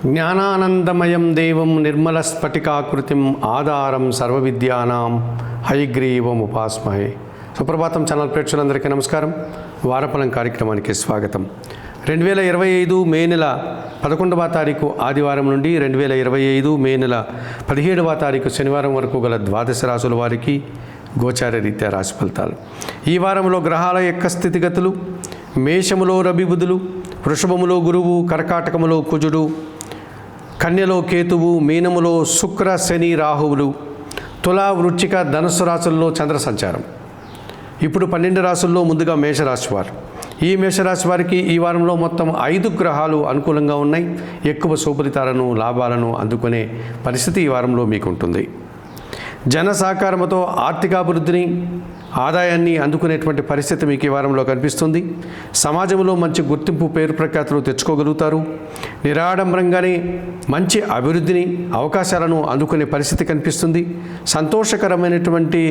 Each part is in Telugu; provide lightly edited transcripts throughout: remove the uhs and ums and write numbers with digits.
జ్ఞానానందమయం దేవం నిర్మలస్ఫటికాకృతిం ఆధారం సర్వవిద్యానాం హయగ్రీవముపాస్మహే. సుప్రభాతం ఛానల్ ప్రేక్షకులందరికీ నమస్కారం. వారఫలం కార్యక్రమానికి స్వాగతం. 2025 మే నెల 11వ తారీఖు ఆదివారం నుండి 2025 మే నెల 17వ తారీఖు శనివారం వరకు గల ద్వాదశ రాశుల వారికి గోచార రీత్యా రాశి ఫలితాలు. ఈ వారంలో గ్రహాల యొక్క స్థితిగతులు: మేషములో రవి బుధులు, వృషభములో గురువు, కర్కాటకములో కుజుడు, కన్యలో కేతువు, మీనములో శుక్ర శని రాహువులు, తులా వృశ్చిక ధనుస్సు రాశుల్లో చంద్ర సంచారం. ఇప్పుడు 12 రాశుల్లో ముందుగా మేషరాశి వారు. ఈ మేషరాశి వారికి ఈ వారంలో మొత్తం 5 గ్రహాలు అనుకూలంగా ఉన్నాయి. ఎక్కువ శుభఫలితాలను లాభాలను అందుకునే పరిస్థితి ఈ వారంలో మీకు ఉంటుంది. జన సహకారంతో ఆర్థికాభివృద్ధిని, ఆదాయాన్ని అందుకునేటువంటి పరిస్థితి మీకు ఈ వారంలో కనిపిస్తుంది. సమాజంలో మంచి గుర్తింపు, పేరు ప్రఖ్యాతులు తెచ్చుకోగలుగుతారు. నిరాడంబరంగానే మంచి అభివృద్ధిని, అవకాశాలను అందుకునే పరిస్థితి కనిపిస్తుంది. సంతోషకరమైనటువంటి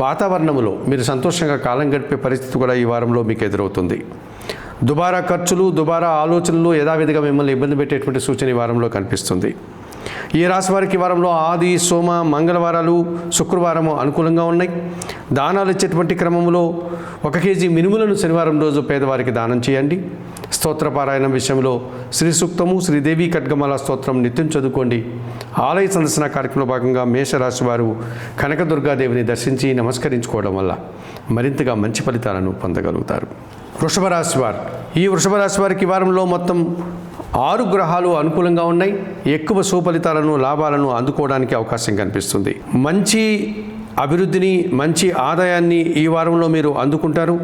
వాతావరణంలో మీరు సంతోషంగా కాలం గడిపే పరిస్థితి కూడా ఈ వారంలో మీకు ఎదురవుతుంది. దుబారా ఖర్చులు, దుబారా ఆలోచనలు యథావిధిగా మిమ్మల్ని ఇబ్బంది పెట్టేటువంటి సూచన ఈ వారంలో కనిపిస్తుంది. ఈ రాశి వారికి వారంలో ఆది, సోమ, మంగళవారాలు, శుక్రవారము అనుకూలంగా ఉన్నాయి. దానాలు ఇచ్చేటువంటి క్రమంలో 1 కేజీ మినుములను శనివారం రోజు పేదవారికి దానం చేయండి. స్తోత్రపారాయణం విషయంలో శ్రీ సూక్తము, శ్రీదేవి ఖడ్గమాల స్తోత్రం నిత్యం చదువుకోండి. ఆలయ సందర్శన కార్యక్రమంలో భాగంగా మేషరాశి వారు కనకదుర్గాదేవిని దర్శించి నమస్కరించుకోవడం వల్ల మరింతగా మంచి ఫలితాలను పొందగలుగుతారు. వృషభ రాశి వారు. ఈ వృషభ రాశి వారికి వారంలో మొత్తం 6 గ్రహాలు అనుకూలంగా ఉన్నాయి. ఎక్కువ సుఫలితాలను, లాభాలను అందుకోవడానికి అవకాశం కనిపిస్తుంది. మంచి అభివృద్ధిని, మంచి ఆదాయాన్ని ఈ వారంలో మీరు అందుకుంటారు.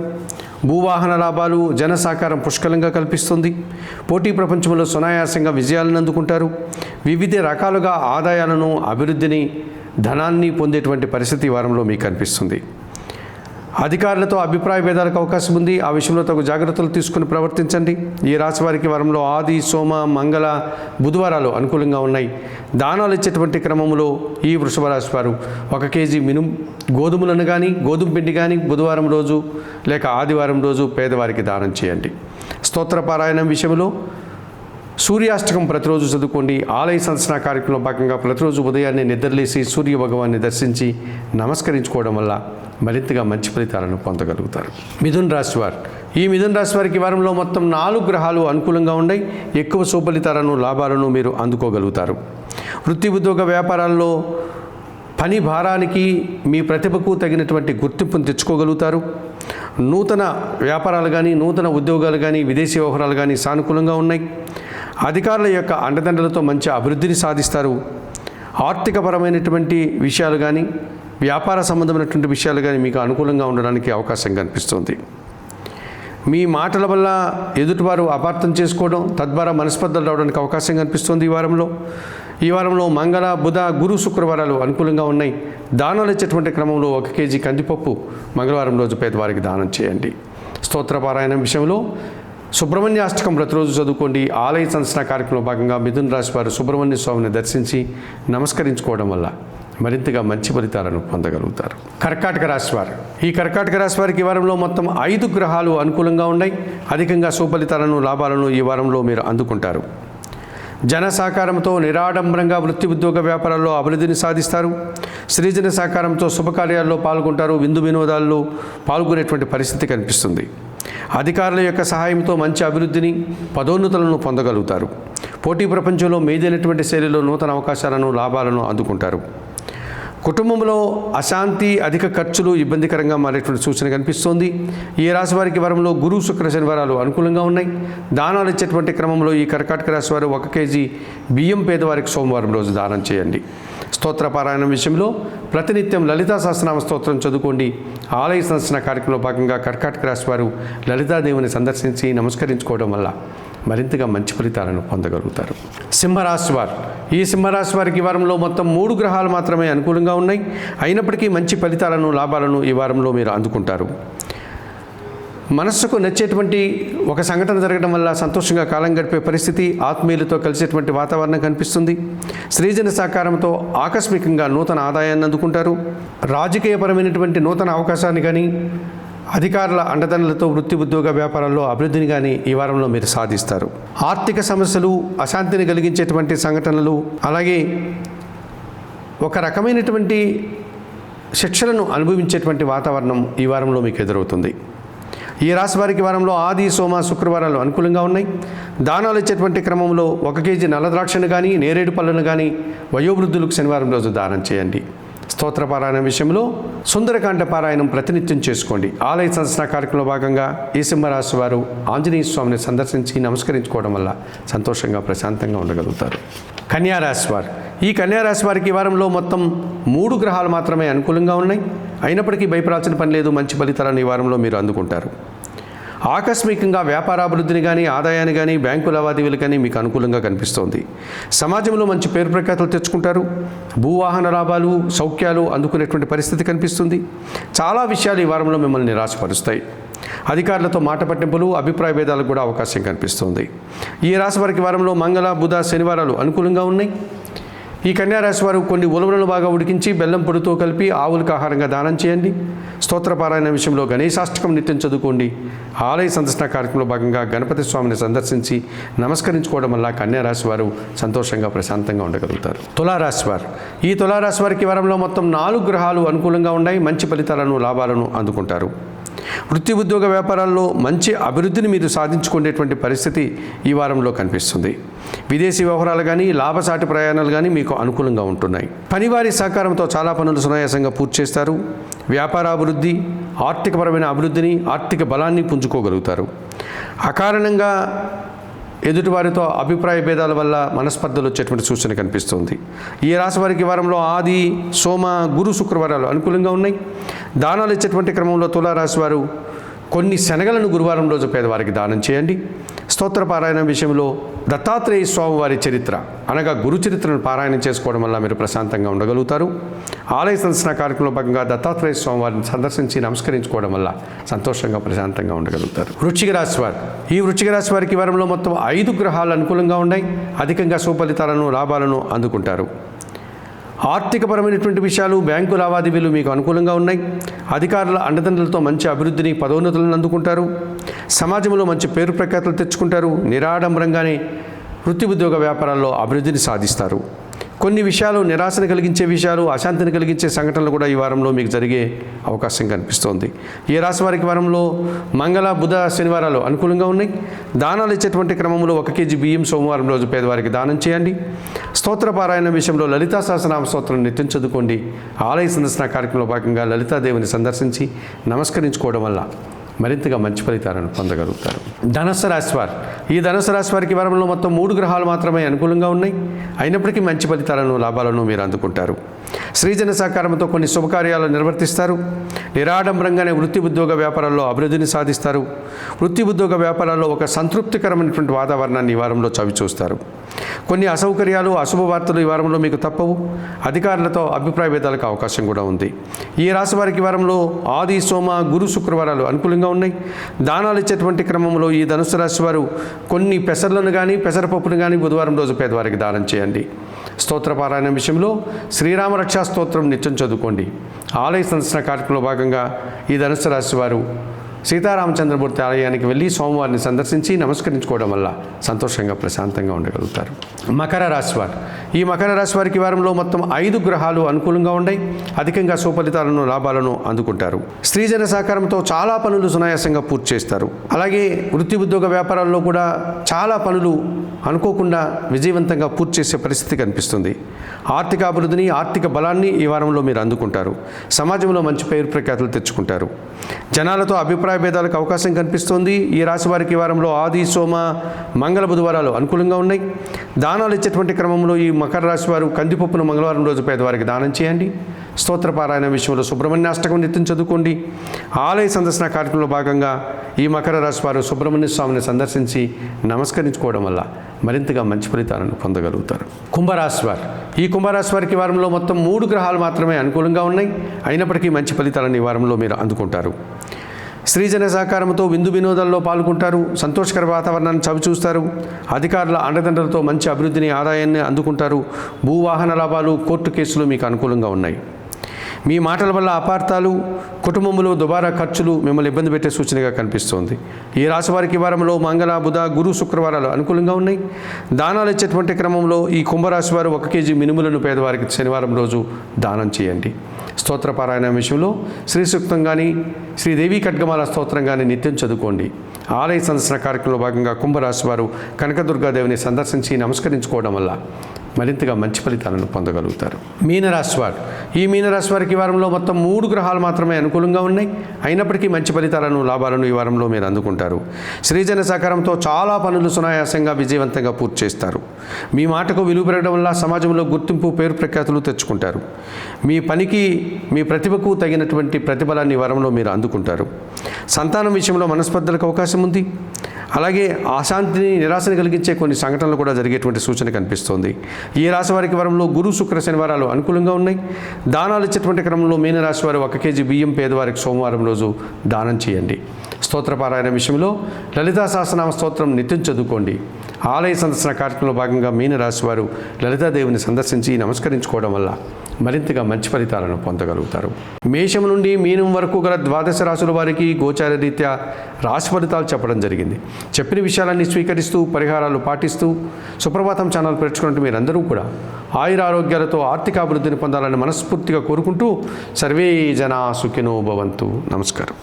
భూవాహన లాభాలు, జన సహకారం పుష్కలంగా కల్పిస్తుంది. పోటీ ప్రపంచంలో సునాయాసంగా విజయాలను అందుకుంటారు. వివిధ రకాలుగా ఆదాయాలను, అభివృద్ధిని, ధనాన్ని పొందేటువంటి పరిస్థితి ఈ వారంలో మీకు కనిపిస్తుంది. అధికారులతో అభిప్రాయ భేదాలకు అవకాశం ఉంది. ఆ విషయంలో తగు జాగ్రత్తలు తీసుకుని ప్రవర్తించండి. ఈ రాశి వారికి వారంలో ఆది, సోమ, మంగళ, బుధవారాలు అనుకూలంగా ఉన్నాయి. దానాలు ఇచ్చేటువంటి క్రమంలో ఈ వృషభ రాశి వారు 1 కేజీ గోధుమలను కానీ, గోధుమ పిండి కానీ బుధవారం రోజు లేక ఆదివారం రోజు పేదవారికి దానం చేయండి. స్తోత్రపారాయణం విషయంలో సూర్యాష్టకం ప్రతిరోజు చదువుకోండి. ఆలయ సందర్శన కార్యక్రమంలో భాగంగా ప్రతిరోజు ఉదయాన్నే నిద్రలేసి సూర్య భగవాన్ని దర్శించి నమస్కరించుకోవడం వల్ల మరింతగా మంచి ఫలితాలను పొందగలుగుతారు. మిథున్ రాశి వారు. ఈ మిథున్ రాశి వారికి వారంలో మొత్తం 4 గ్రహాలు అనుకూలంగా ఉన్నాయి. ఎక్కువ సుఫలితాలను, లాభాలను మీరు అందుకోగలుగుతారు. వృత్తి, ఉద్యోగ, వ్యాపారాల్లో పని భారానికి, మీ ప్రతిభకు తగినటువంటి గుర్తింపును తెచ్చుకోగలుగుతారు. నూతన వ్యాపారాలు కానీ, నూతన ఉద్యోగాలు కానీ, విదేశీ వ్యవహారాలు కానీ సానుకూలంగా ఉన్నాయి. అధికారుల యొక్క అండదండలతో మంచి అభివృద్ధిని సాధిస్తారు. ఆర్థికపరమైనటువంటి విషయాలు కానీ, వ్యాపార సంబంధమైనటువంటి విషయాలు కానీ మీకు అనుకూలంగా ఉండడానికి అవకాశం కనిపిస్తుంది. మీ మాటల వల్ల ఎదుటివారు అపార్థం చేసుకోవడం, తద్వారా మనస్పర్ధలు రావడానికి అవకాశం కనిపిస్తుంది. ఈ వారంలో మంగళ, బుధ, గురు, శుక్రవారాలు అనుకూలంగా ఉన్నాయి. దానాలు ఇచ్చేటువంటి క్రమంలో 1 కేజీ కందిపప్పు మంగళవారం రోజు పేదవారికి దానం చేయండి. స్తోత్రపారాయణం విషయంలో సుబ్రహ్మణ్యాష్టకం ప్రతిరోజు చదువుకోండి. ఆలయ సందర్శన కార్యక్రమంలో భాగంగా మిథున రాశి వారు సుబ్రహ్మణ్య స్వామిని దర్శించి నమస్కరించుకోవడం వల్ల మరింతగా మంచి ఫలితాలను పొందగలుగుతారు. కర్కాటక రాశి వారు. ఈ కర్కాటక రాశి వారికి ఈ వారంలో మొత్తం 5 గ్రహాలు అనుకూలంగా ఉన్నాయి. అధికంగా సుఫలితాలను, లాభాలను ఈ వారంలో మీరు అందుకుంటారు. జన సహకారంతో నిరాడంబరంగా వృత్తి, ఉద్యోగ, వ్యాపారాల్లో అభివృద్ధిని సాధిస్తారు. స్త్రీజన సహకారంతో శుభకార్యాల్లో పాల్గొంటారు. విందు వినోదాల్లో పాల్గొనేటువంటి పరిస్థితి కనిపిస్తుంది. అధికారుల యొక్క సహాయంతో మంచి అభివృద్ధిని, పదోన్నతులను పొందగలుగుతారు. పోటీ ప్రపంచంలో మేదైనటువంటి శైలిలో నూతన అవకాశాలను, లాభాలను అందుకుంటారు. కుటుంబంలో అశాంతి, అధిక ఖర్చులు ఇబ్బందికరంగా మారేటువంటి సూచన కనిపిస్తోంది. ఈ రాశి వారికి వారంలో గురు, శుక్ర, శనివారాలు అనుకూలంగా ఉన్నాయి. దానాలు ఇచ్చేటువంటి క్రమంలో ఈ కర్కాటక రాశి వారు 1 కేజీ బియ్యం పేదవారికి సోమవారం రోజు దానం చేయండి. స్తోత్రపారాయణం విషయంలో ప్రతినిత్యం లలితా సహస్రనామ స్తోత్రం చదువుకోండి. ఆలయ సందర్శన కార్యక్రమంలో భాగంగా కర్కాటక రాశి వారు లలితాదేవిని సందర్శించి నమస్కరించుకోవడం వల్ల మరింతగా మంచి ఫలితాలను పొందగలుగుతారు. సింహరాశి వారు. ఈ సింహరాశి వారికి ఈ వారంలో మొత్తం 3 గ్రహాలు మాత్రమే అనుకూలంగా ఉన్నాయి. అయినప్పటికీ మంచి ఫలితాలను, లాభాలను ఈ వారంలో మీరు అందుకుంటారు. మనస్సుకు నచ్చేటువంటి ఒక సంఘటన జరగడం వల్ల సంతోషంగా కాలం గడిపే పరిస్థితి, ఆత్మీయులతో కలిసేటువంటి వాతావరణం కనిపిస్తుంది. స్త్రీజన సహకారంతో ఆకస్మికంగా నూతన ఆదాయాన్ని అందుకుంటారు. రాజకీయపరమైనటువంటి నూతన అవకాశాన్ని కానీ, అధికారుల అండదండలతో వృత్తి ఉద్యోగ వ్యాపారాల్లో అభివృద్ధిని కానీ ఈ వారంలో మీరు సాధిస్తారు. ఆర్థిక సమస్యలు, అశాంతిని కలిగించేటువంటి సంఘటనలు, అలాగే ఒక రకమైనటువంటి శిక్షలను అనుభవించేటువంటి వాతావరణం ఈ వారంలో మీకు ఎదురవుతుంది. ఈ రాశి వారికి వారంలో ఆది, సోమ, శుక్రవారాలు అనుకూలంగా ఉన్నాయి. దానాలు ఇచ్చేటువంటి క్రమంలో 1 కేజీ నల్ల ద్రాక్షను కానీ, నేరేడు పళ్ళను కానీ వయోవృద్ధులకు శనివారం రోజు దానం చేయండి. స్తోత్ర పారాయణ విషయంలో సుందరకాండ పారాయణం ప్రతినిత్యం చేసుకోండి. ఆలయ సందర్శన కార్యక్రమంలో భాగంగా ఈ సింహరాశి వారు ఆంజనేయ స్వామిని సందర్శించి నమస్కరించుకోవడం వల్ల సంతోషంగా, ప్రశాంతంగా ఉండగలుగుతారు. కన్యారాశి వారు, ఈ కన్యారాశి వారికి ఈ వారంలో మొత్తం 3 గ్రహాలు మాత్రమే అనుకూలంగా ఉన్నాయి. అయినప్పటికీ భయపడాల్సిన పని లేదు. మంచి ఫలితాలను ఈ వారంలో మీరు అందుకుంటారు. ఆకస్మికంగా వ్యాపారాభివృద్ధిని కానీ, ఆదాయాన్ని కానీ, బ్యాంకు లావాదేవీలు కానీ మీకు అనుకూలంగా కనిపిస్తోంది. సమాజంలో మంచి పేరు ప్రఖ్యాతులు తెచ్చుకుంటారు. భూవాహన లాభాలు, సౌఖ్యాలు అందుకునేటువంటి పరిస్థితి కనిపిస్తుంది. చాలా విషయాలు ఈ వారంలో మిమ్మల్ని నిరాశపరుస్తాయి. అధికారులతో మాట పట్టింపులు, అభిప్రాయ భేదాలకు కూడా అవకాశం కనిపిస్తుంది. ఈ రాశి వారికి వారంలో మంగళ, బుధ, శనివారాలు అనుకూలంగా ఉన్నాయి. ఈ కన్యారాశి వారు కొన్ని ఉలవలను బాగా ఉడికించి బెల్లం పొడితో కలిపి ఆవులకు ఆహారంగా దానం చేయండి. స్తోత్ర పారాయణ విషయంలో గణేశాష్టకం నిత్యం చదువుకోండి. ఆలయ సందర్శన కార్యక్రమంలో భాగంగా గణపతి స్వామిని సందర్శించి నమస్కరించుకోవడం వల్ల కన్యారాశి వారు సంతోషంగా, ప్రశాంతంగా ఉండగలుగుతారు. తులారాశి వారు, ఈ తులారాశి వారికి వారంలో మొత్తం 4 గ్రహాలు అనుకూలంగా ఉన్నాయి. మంచి ఫలితాలను, లాభాలను అందుకుంటారు. వృత్తి ఉద్యోగ వ్యాపారాల్లో మంచి అభివృద్ధిని మీరు సాధించుకునేటువంటి పరిస్థితి ఈ వారంలో కనిపిస్తుంది. విదేశీ వ్యవహారాలు కానీ, లాభసాటి ప్రయాణాలు కానీ మీకు అనుకూలంగా ఉంటున్నాయి. పనివారి సహకారంతో చాలా పనులు సునాయాసంగా పూర్తి చేస్తారు. వ్యాపారాభివృద్ధి, ఆర్థికపరమైన అభివృద్ధిని, ఆర్థిక బలాన్ని పుంజుకోగలుగుతారు. అకారణంగా ఎదుటివారితో అభిప్రాయ భేదాల వల్ల మనస్పర్ధలు వచ్చేటువంటి సూచన కనిపిస్తుంది. ఈ రాశి వారికి వారంలో ఆది, సోమ, గురు, శుక్రవారాలు అనుకూలంగా ఉన్నాయి. దానాలు ఇచ్చేటువంటి క్రమంలో తులారాశి వారు కొన్ని శనగలను గురువారం రోజు పేదవారికి దానం చేయండి. స్తోత్ర పారాయణ విషయంలో దత్తాత్రేయ స్వామి వారి చరిత్ర అనగా గురు చరిత్రను పారాయణం చేసుకోవడం వల్ల మీరు ప్రశాంతంగా ఉండగలుగుతారు. ఆలయ సందర్శన కార్యక్రమంలో భాగంగా దత్తాత్రేయ స్వామి వారిని సందర్శించి నమస్కరించుకోవడం వల్ల సంతోషంగా, ప్రశాంతంగా ఉండగలుగుతారు. వృశ్చిక రాశి వారు, ఈ వృశ్చిక రాశి వారికి వారంలో మొత్తం 5 గ్రహాలు అనుకూలంగా ఉన్నాయి. అధికంగా సుఫలితాలను, లాభాలను అందుకుంటారు. ఆర్థికపరమైనటువంటి విషయాలు, బ్యాంకు లావాదేవీలు మీకు అనుకూలంగా ఉన్నాయి. అధికారుల అండదండలతో మంచి అభివృద్ధిని, పదోన్నతులను అందుకుంటారు. సమాజంలో మంచి పేరు ప్రఖ్యాతులు తెచ్చుకుంటారు. నిరాడంబరంగానే వృత్తి ఉద్యోగ వ్యాపారాల్లో అభివృద్ధిని సాధిస్తారు. కొన్ని విషయాలు నిరాశను కలిగించే విషయాలు, అశాంతిని కలిగించే సంఘటనలు కూడా ఈ వారంలో మీకు జరిగే అవకాశం కనిపిస్తోంది. ఈ రాశి వారికి వారంలో మంగళ, బుధ, శనివారాలు అనుకూలంగా ఉన్నాయి. దానాలు ఇచ్చేటువంటి క్రమంలో 1 కేజీ బియ్యం సోమవారం రోజు పేదవారికి దానం చేయండి. స్తోత్ర పారాయణ విషయంలో లలితా సహస్రనామ స్తోత్రం నిత్యం చదువుకోండి. ఆలయ సందర్శన కార్యక్రమంలో భాగంగా లలితాదేవిని సందర్శించి నమస్కరించుకోవడం వల్ల మరింతగా మంచి ఫలితాలను పొందగలుగుతారు. ధనుస్సు రాశి వారు, ఈ ధనుస్సు రాశి వారికి వారంలో మొత్తం 3 గ్రహాలు మాత్రమే అనుకూలంగా ఉన్నాయి. అయినప్పటికీ మంచి ఫలితాలను, లాభాలను మీరు అందుకుంటారు. శ్రీజన సహకారంతో కొన్ని శుభకార్యాలు నిర్వర్తిస్తారు. నిరాడంబరంగానే వృత్తి ఉద్యోగ వ్యాపారాల్లో అభివృద్ధిని సాధిస్తారు. వృత్తి ఉద్యోగ వ్యాపారాల్లో ఒక సంతృప్తికరమైనటువంటి వాతావరణాన్ని ఈ వారంలో చవిచూస్తారు. కొన్ని అసౌకర్యాలు, అశుభ వార్తలు ఈ వారంలో మీకు తప్పవు. అధికారులతో అభిప్రాయ భేదాలకు అవకాశం కూడా ఉంది. ఈ రాశి వారికి వారంలో ఆది, సోమ, గురు, శుక్రవారాలు అనుకూలంగా ఉన్నాయి. దానాలు ఇచ్చేటువంటి క్రమంలో ఈ ధనుసు రాశి వారు కొన్ని పెసర్లను కానీ, పెసరపప్పును కానీ బుధవారం రోజు పేదవారికి దానం చేయండి. స్తోత్ర పారాయణ విషయంలో శ్రీరామ రక్షా స్తోత్రం నిత్యం చదువుకోండి. ఆలయ సందర్శన కార్యక్రమంలో భాగంగా ఈ ధనుసు రాశి వారు సీతారామచంద్రమూర్తి ఆలయానికి వెళ్ళి సోమవారిని సందర్శించి నమస్కరించుకోవడం వల్ల సంతోషంగా, ప్రశాంతంగా ఉండగలుగుతారు. మకర రాశి వారు, ఈ మకర రాశి వారికి వారంలో మొత్తం 5 గ్రహాలు అనుకూలంగా ఉన్నాయి. అధికంగా సుఫలితాలను, లాభాలను అందుకుంటారు. స్త్రీజన సహకారంతో చాలా పనులు సునాయాసంగా పూర్తి చేస్తారు. అలాగే వృత్తి ఉద్యోగ వ్యాపారాల్లో కూడా చాలా పనులు అనుకోకుండా విజయవంతంగా పూర్తి చేసే పరిస్థితి కనిపిస్తుంది. ఆర్థిక అభివృద్ధిని, ఆర్థిక బలాన్ని ఈ వారంలో మీరు అందుకుంటారు. సమాజంలో మంచి పేరు ప్రఖ్యాతులు తెచ్చుకుంటారు. జనాలతో అభిప్రాయ భేదాలకు అవకాశం కనిపిస్తోంది. ఈ రాశి వారికి వారంలో ఆది, సోమ, మంగళ, బుధవారాలు అనుకూలంగా ఉన్నాయి. దానాలు ఇచ్చేటువంటి క్రమంలో ఈ మకర రాశి వారు కందిపప్పును మంగళవారం రోజు పేదవారికి దానం చేయండి. స్తోత్ర పారాయణ విషయంలో సుబ్రహ్మణ్యాష్టకం నిత్యం చదువుకోండి. ఆలయ సందర్శన కార్యక్రమంలో భాగంగా ఈ మకర రాశి వారు సుబ్రహ్మణ్య స్వామిని సందర్శించి నమస్కరించుకోవడం వల్ల మరింతగా మంచి ఫలితాలను పొందగలుగుతారు. కుంభరాశి వారు, ఈ కుంభరాశి వారికి వారంలో మొత్తం 3 గ్రహాలు మాత్రమే అనుకూలంగా ఉన్నాయి. అయినప్పటికీ మంచి ఫలితాలను ఈ వారంలో మీరు అందుకుంటారు. స్త్రీజన సహకారంతో విందు వినోదాల్లో పాల్గొంటారు. సంతోషకర వాతావరణాన్ని చవిచూస్తారు. అధికారుల అండదండలతో మంచి అభివృద్ధిని, ఆదాయాన్ని అందుకుంటారు. భూవాహన లాభాలు, కోర్టు కేసులు మీకు అనుకూలంగా ఉన్నాయి. మీ మాటల వల్ల అపార్థాలు, కుటుంబంలో దుబారా ఖర్చులు మిమ్మల్ని ఇబ్బంది పెట్టే సూచనగా కనిపిస్తోంది. ఈ రాశి వారికి ఈ వారంలో మంగళ, బుధ, గురు, శుక్రవారాలు అనుకూలంగా ఉన్నాయి. దానాలు ఇచ్చేటువంటి క్రమంలో ఈ కుంభరాశి వారు 1 కేజీ మినుములను పేదవారికి శనివారం రోజు దానం చేయండి. స్తోత్ర పారాయణ విషయంలో శ్రీ సూక్తం కానీ, శ్రీదేవి ఖడ్గమాల స్తోత్రం కానీ నిత్యం చదువుకోండి. ఆలయ సందర్శన కార్యక్రమంలో భాగంగా కుంభరాశి వారు కనకదుర్గాదేవిని సందర్శించి నమస్కరించుకోవడం వల్ల మరింతగా మంచి ఫలితాలను పొందగలుగుతారు. మీనరాశి వారు ఈ మీనరాశి వారికి ఈ వారంలో మొత్తం 3 గ్రహాలు మాత్రమే అనుకూలంగా ఉన్నాయి. అయినప్పటికీ మంచి ఫలితాలను, లాభాలను ఈ వారంలో మీరు అందుకుంటారు. శ్రీజన సహకారంతో చాలా పనులు సునాయాసంగా, విజయవంతంగా పూర్తి చేస్తారు. మీ మాటకు విలువ పెరగడం వల్ల సమాజంలో గుర్తింపు, పేరు ప్రఖ్యాతులు తెచ్చుకుంటారు. మీ పనికి, మీ ప్రతిభకు తగినటువంటి ప్రతిఫలాన్ని ఈ వారంలో మీరు అందుకుంటారు. సంతానం విషయంలో మనస్పర్ధలకు అవకాశం ఉంది. అలాగే అశాంతిని, నిరాశని కలిగించే కొన్ని సంఘటనలు కూడా జరిగేటువంటి సూచన కనిపిస్తోంది. ఈ రాశి వారికి వారంలో గురు, శుక్ర, శనివారాలు అనుకూలంగా ఉన్నాయి. దానాలు ఇచ్చేటువంటి క్రమంలో మీనరాశి వారు 1 కేజీ బియ్యం పేదవారికి సోమవారం రోజు దానం చేయండి. స్తోత్రపారాయణ విషయంలో లలితా సహస్రనామ స్తోత్రం నిత్యం చదువుకోండి. ఆలయ సందర్శన కార్యక్రమంలో భాగంగా మీనరాశి వారు లలితాదేవిని సందర్శించి నమస్కరించుకోవడం వల్ల మరింతగా మంచి ఫలితాలను పొందగలుగుతారు. మేషం నుండి మీనం వరకు గల 12 రాశుల వారికి గోచార రీత్యా రాశి ఫలితాలు చెప్పడం జరిగింది. చెప్పిన విషయాలన్నీ స్వీకరిస్తూ, పరిహారాలు పాటిస్తూ సుప్రభాతం ఛానల్ పెంచుకున్నట్టు మీరందరూ కూడా ఆయురారోగ్యాలతో ఆర్థికాభివృద్ధిని పొందాలని మనస్ఫూర్తిగా కోరుకుంటూ సర్వే జనా సుఖినో భవంతు. నమస్కారం.